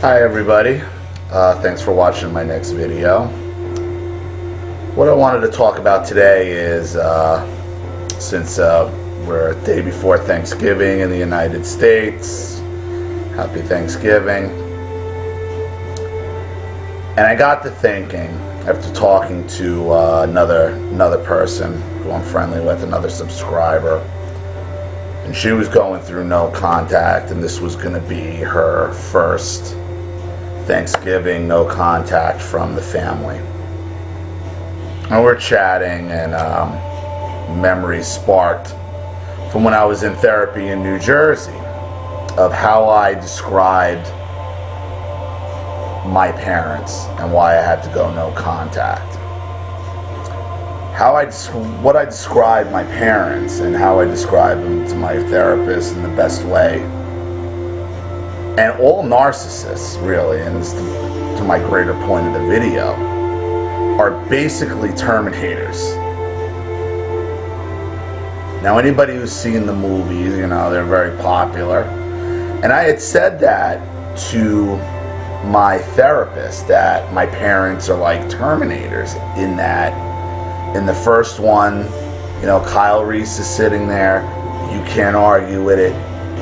Hi everybody, thanks for watching my next video. What I wanted to talk about today is since we're a day before Thanksgiving in the United States, happy Thanksgiving. And I got to thinking after talking to another person who I'm friendly with, another subscriber, and she was going through no contact, and this was going to be her first Thanksgiving, no contact from the family. And we're chatting, and memories sparked from when I was in therapy in New Jersey of how I described my parents and why I had to go no contact. What I described my parents and how I described them to my therapist in the best way. And all narcissists, really, and this to my greater point of the video, are basically Terminators. Now, anybody who's seen the movies, you know, they're very popular. And I had said that to my therapist, that my parents are like Terminators, in that, in the first one, you know, Kyle Reese is sitting there, you can't argue with it,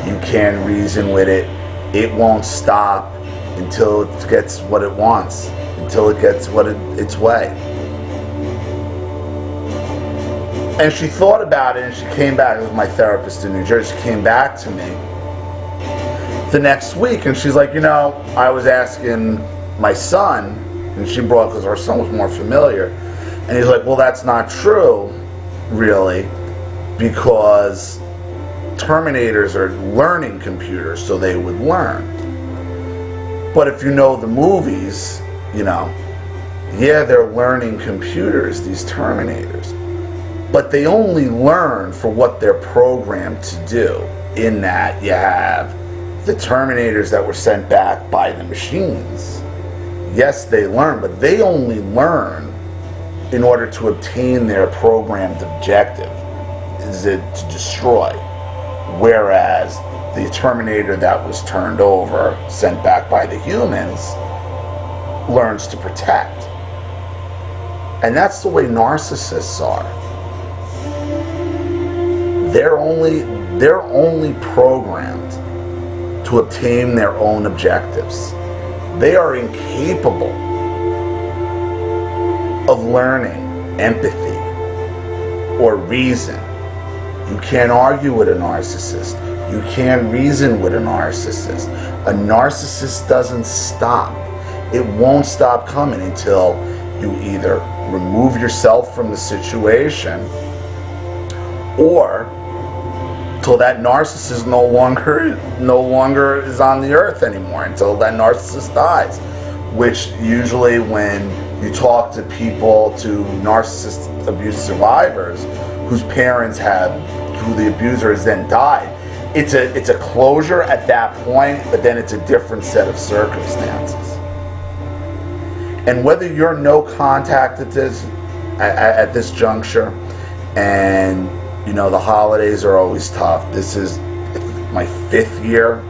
you can't reason with it. It won't stop until it gets what it wants, until it gets its way. And she thought about it, and she came back with my therapist in New Jersey. She came back to me the next week, and she's like, you know, I was asking my son, and she brought, because our son was more familiar, and he's like, well, that's not true, really, because Terminators are learning computers, so they would learn. But if you know the movies, you know, yeah, they're learning computers, these Terminators, but they only learn for what they're programmed to do, in that you have the Terminators that were sent back by the machines. Yes, they learn, but they only learn in order to obtain their programmed objective, is it to destroy. Whereas the Terminator that was turned over, sent back by the humans, learns to protect. And that's the way narcissists are. They're only programmed to obtain their own objectives. They are incapable of learning empathy or reason. You can't argue with a narcissist. You can't reason with a narcissist. A narcissist doesn't stop. It won't stop coming until you either remove yourself from the situation, or till that narcissist no longer is on the earth anymore, until that narcissist dies. Which usually, when you talk to people, to narcissist abuse survivors whose parents who the abuser has then died, it's a closure at that point, but then it's a different set of circumstances. And whether you're no contact at this juncture, and you know the holidays are always tough. This is my 5th year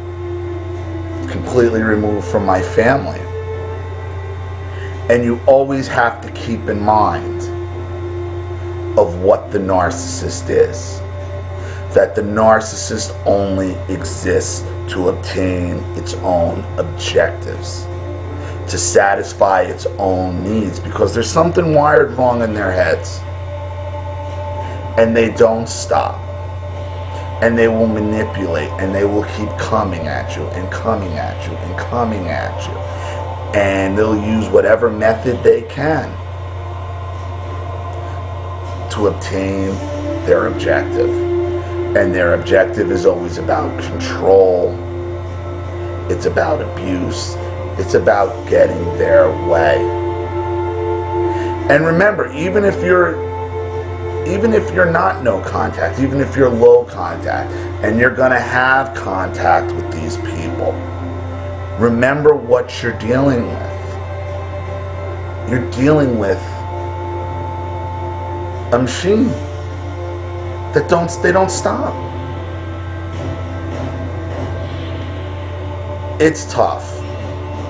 completely removed from my family. And you always have to keep in mind of what the narcissist is. That the narcissist only exists to obtain its own objectives, to satisfy its own needs, because there's something wired wrong in their heads. And they don't stop. And they will manipulate, and they will keep coming at you, and coming at you, and coming at you. And they'll use whatever method they can to obtain their objective. And their objective is always about control. It's about abuse. It's about getting their way. And remember, even if you're not no contact, even if you're low contact, and you're going to have contact with these people, remember what you're dealing with. You're dealing with a machine that don't stop. It's tough.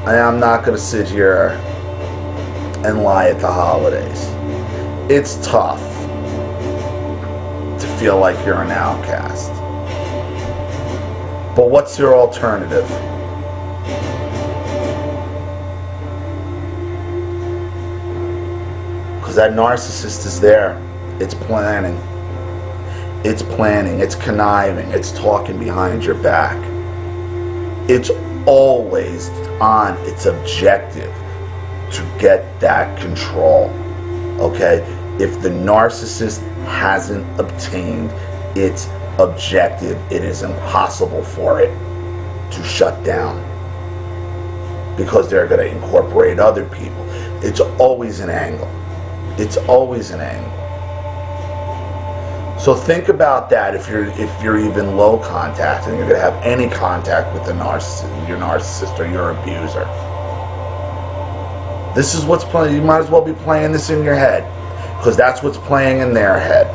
I'm not going to sit here and lie at the holidays. It's tough to feel like you're an outcast. But what's your alternative? Because that narcissist is there. It's planning. It's planning. It's conniving. It's talking behind your back. It's always on its objective to get that control. Okay? If the narcissist hasn't obtained its objective, it is impossible for it to shut down, because they're going to incorporate other people. It's always an angle. It's always an angle. So think about that if you're even low contact and you're going to have any contact with the your narcissist or your abuser. This is what's playing. You might as well be playing this in your head, because that's what's playing in their head.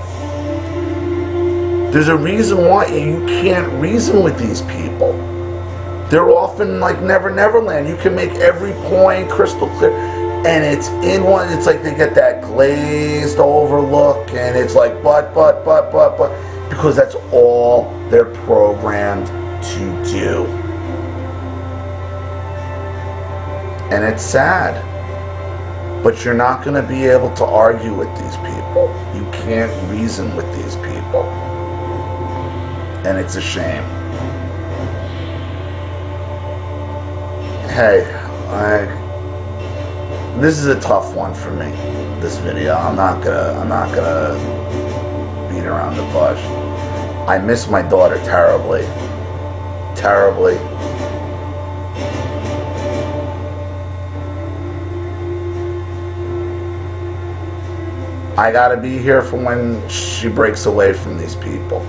There's a reason why you can't reason with these people. They're often like Never Neverland. You can make every point crystal clear, and it's in one. It's like they get that glazed over look, and it's like but, because that's all they're programmed to do. And it's sad, but you're not going to be able to argue with these people. You can't reason with these people. And it's a shame. Hey, this is a tough one for me, this video. I'm not gonna beat around the bush. I miss my daughter terribly. Terribly. I gotta be here for when she breaks away from these people.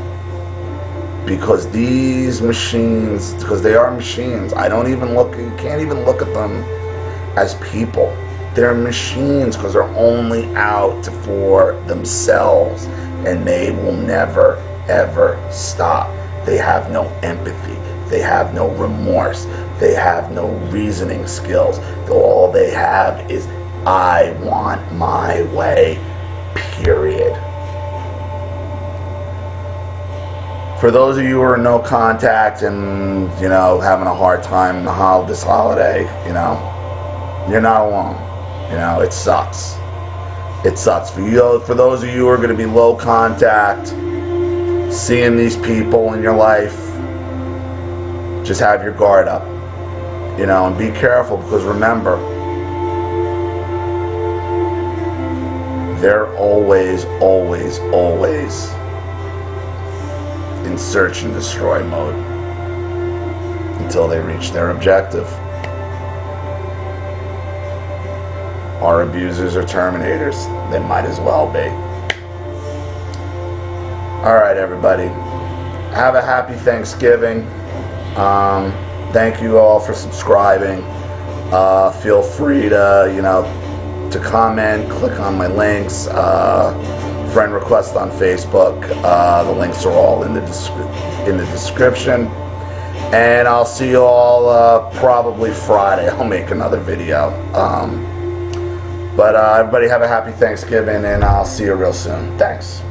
Because these machines, because they are machines, you can't even look at them as people. They're machines because they're only out for themselves, and they will never, ever stop. They have no empathy. They have no remorse. They have no reasoning skills. All they have is, I want my way, period. For those of you who are in no contact and, having a hard time this holiday, you're not alone. It sucks. It sucks. For those of you who are going to be low contact, seeing these people in your life, just have your guard up, and be careful, because remember, they're always in search and destroy mode until they reach their objective. Our abusers are Terminators. They might as well be. Alright, everybody. Have a happy Thanksgiving. Thank you all for subscribing. Feel free to comment, click on my links, friend request on Facebook. The links are all in the description. And I'll see you all probably Friday. I'll make another video. But everybody have a happy Thanksgiving, and I'll see you real soon. Thanks.